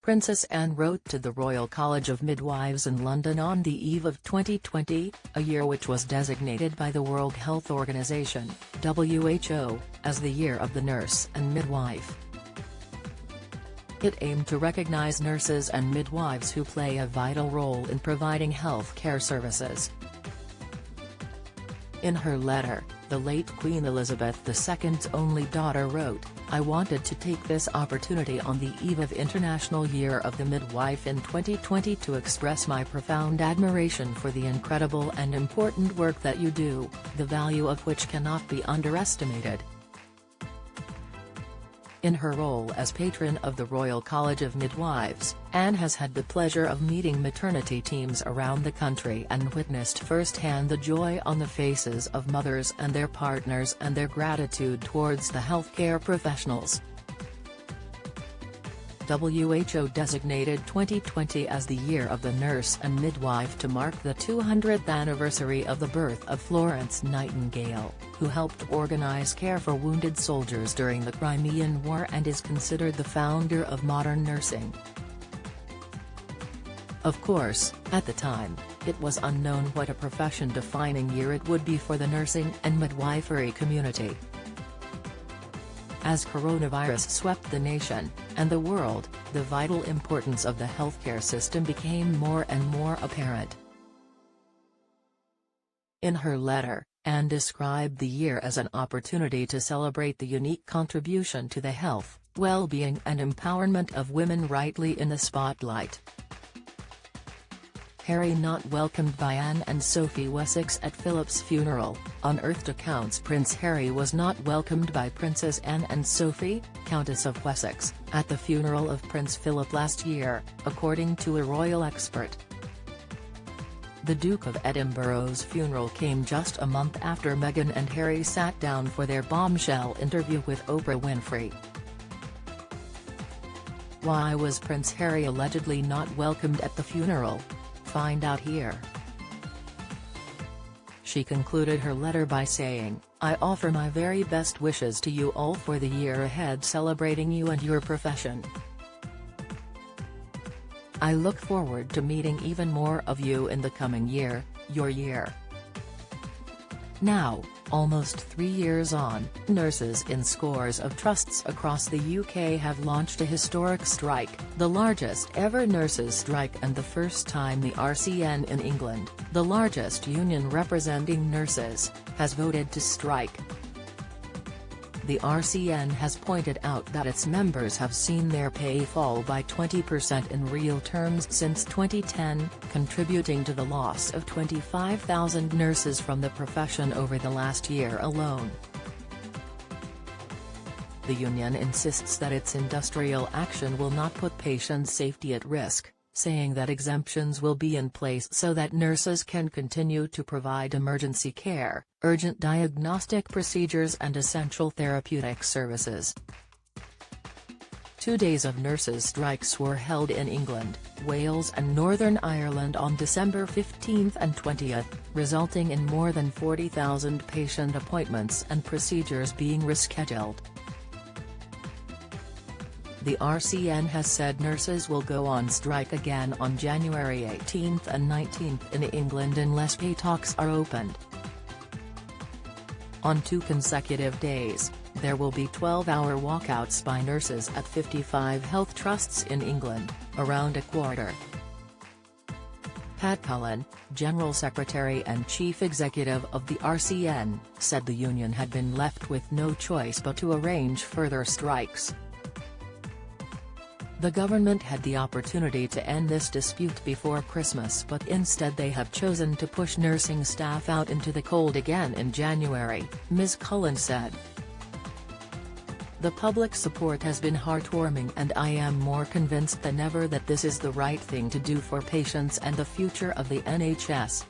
Princess Anne wrote to the Royal College of Midwives in London on the eve of 2020, a year which was designated by the World Health Organization (WHO) as the Year of the Nurse and Midwife. It aimed to recognize nurses and midwives who play a vital role in providing health care services. In her letter, the late Queen Elizabeth II's only daughter wrote, "I wanted to take this opportunity on the eve of International Year of the Midwife in 2020 to express my profound admiration for the incredible and important work that you do, the value of which cannot be underestimated." In her role as patron of the Royal College of Midwives, Anne has had the pleasure of meeting maternity teams around the country and witnessed firsthand the joy on the faces of mothers and their partners and their gratitude towards the healthcare professionals. WHO designated 2020 as the Year of the Nurse and Midwife to mark the 200th anniversary of the birth of Florence Nightingale, who helped organize care for wounded soldiers during the Crimean War and is considered the founder of modern nursing. Of course, at the time, it was unknown what a profession-defining year it would be for the nursing and midwifery community. As coronavirus swept the nation, and the world, the vital importance of the healthcare system became more and more apparent. In her letter, Anne described the year as an opportunity to celebrate the unique contribution to the health, well-being and empowerment of women rightly in the spotlight. Harry not welcomed by Anne and Sophie Wessex at Philip's funeral. Unearthed accounts Prince Harry was not welcomed by Princess Anne and Sophie, Countess of Wessex, at the funeral of Prince Philip last year, according to a royal expert. The Duke of Edinburgh's funeral came just a month after Meghan and Harry sat down for their bombshell interview with Oprah Winfrey. Why was Prince Harry allegedly not welcomed at the funeral? Find out here. She concluded her letter by saying, "I offer my very best wishes to you all for the year ahead, celebrating you and your profession. I look forward to meeting even more of you in the coming year, your year." Now, almost 3 years on, nurses in scores of trusts across the UK have launched a historic strike, the largest ever nurses' strike and the first time the RCN in England, the largest union representing nurses, has voted to strike. The RCN has pointed out that its members have seen their pay fall by 20% in real terms since 2010, contributing to the loss of 25,000 nurses from the profession over the last year alone. The union insists that its industrial action will not put patient safety at risk, saying that exemptions will be in place so that nurses can continue to provide emergency care, urgent diagnostic procedures and essential therapeutic services. 2 days of nurses' strikes were held in England, Wales and Northern Ireland on December 15 and 20, resulting in more than 40,000 patient appointments and procedures being rescheduled. The RCN has said nurses will go on strike again on January 18 and 19 in England unless pay talks are opened. On 2 consecutive days, there will be 12-hour walkouts by nurses at 55 health trusts in England, around a quarter. Pat Cullen, General Secretary and Chief Executive of the RCN, said the union had been left with no choice but to arrange further strikes. The government had the opportunity to end this dispute before Christmas, but instead they have chosen to push nursing staff out into the cold again in January, Ms. Cullen said. "The public support has been heartwarming and I am more convinced than ever that this is the right thing to do for patients and the future of the NHS.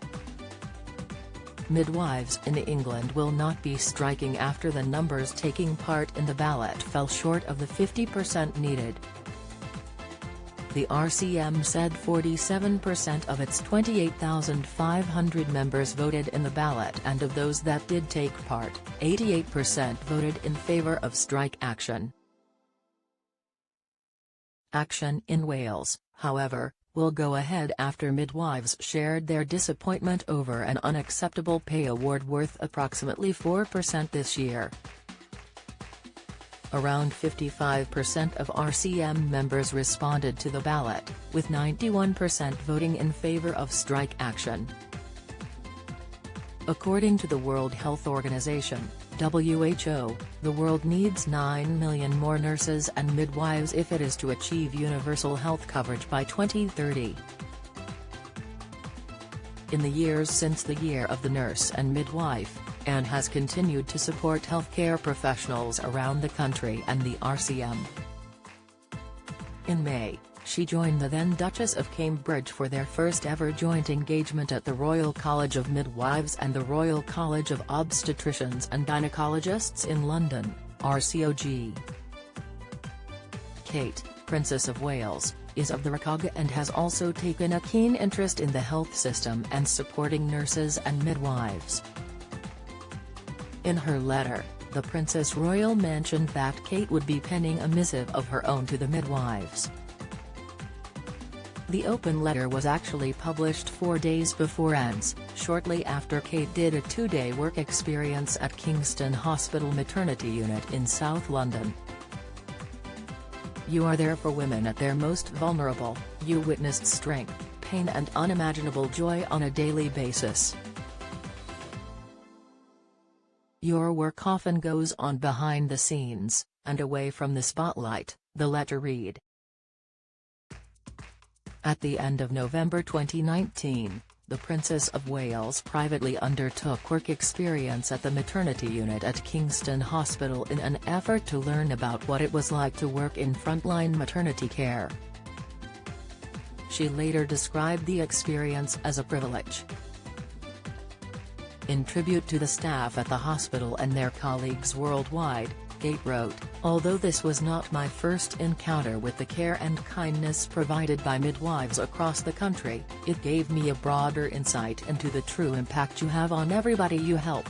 Midwives in England will not be striking after the numbers taking part in the ballot fell short of the 50% needed." The RCM said 47% of its 28,500 members voted in the ballot, and of those that did take part, 88% voted in favor of strike action. Action in Wales, however, will go ahead after midwives shared their disappointment over an unacceptable pay award worth approximately 4% this year. Around 55% of RCM members responded to the ballot, with 91% voting in favor of strike action. According to the World Health Organization, WHO, the world needs 9 million more nurses and midwives if it is to achieve universal health coverage by 2030. In the years since the Year of the Nurse and Midwife, Anne has continued to support healthcare professionals around the country and the RCM. In May, she joined the then Duchess of Cambridge for their first ever joint engagement at the Royal College of Midwives and the Royal College of Obstetricians and Gynecologists in London, RCOG. Kate, Princess of Wales, is of the RCOG and has also taken a keen interest in the health system and supporting nurses and midwives. In her letter, the Princess Royal mentioned that Kate would be penning a missive of her own to the midwives. The open letter was actually published 4 days before Anne's, shortly after Kate did a 2-day work experience at Kingston Hospital Maternity Unit in South London. You are there for women at their most vulnerable, you witnessed strength, pain and unimaginable joy on a daily basis. Your work often goes on behind the scenes, and away from the spotlight, the letter read. At the end of November 2019, the Princess of Wales privately undertook work experience at the maternity unit at Kingston Hospital in an effort to learn about what it was like to work in frontline maternity care. She later described the experience as a privilege. In tribute to the staff at the hospital and their colleagues worldwide, Kate wrote, "Although this was not my first encounter with the care and kindness provided by midwives across the country, it gave me a broader insight into the true impact you have on everybody you help.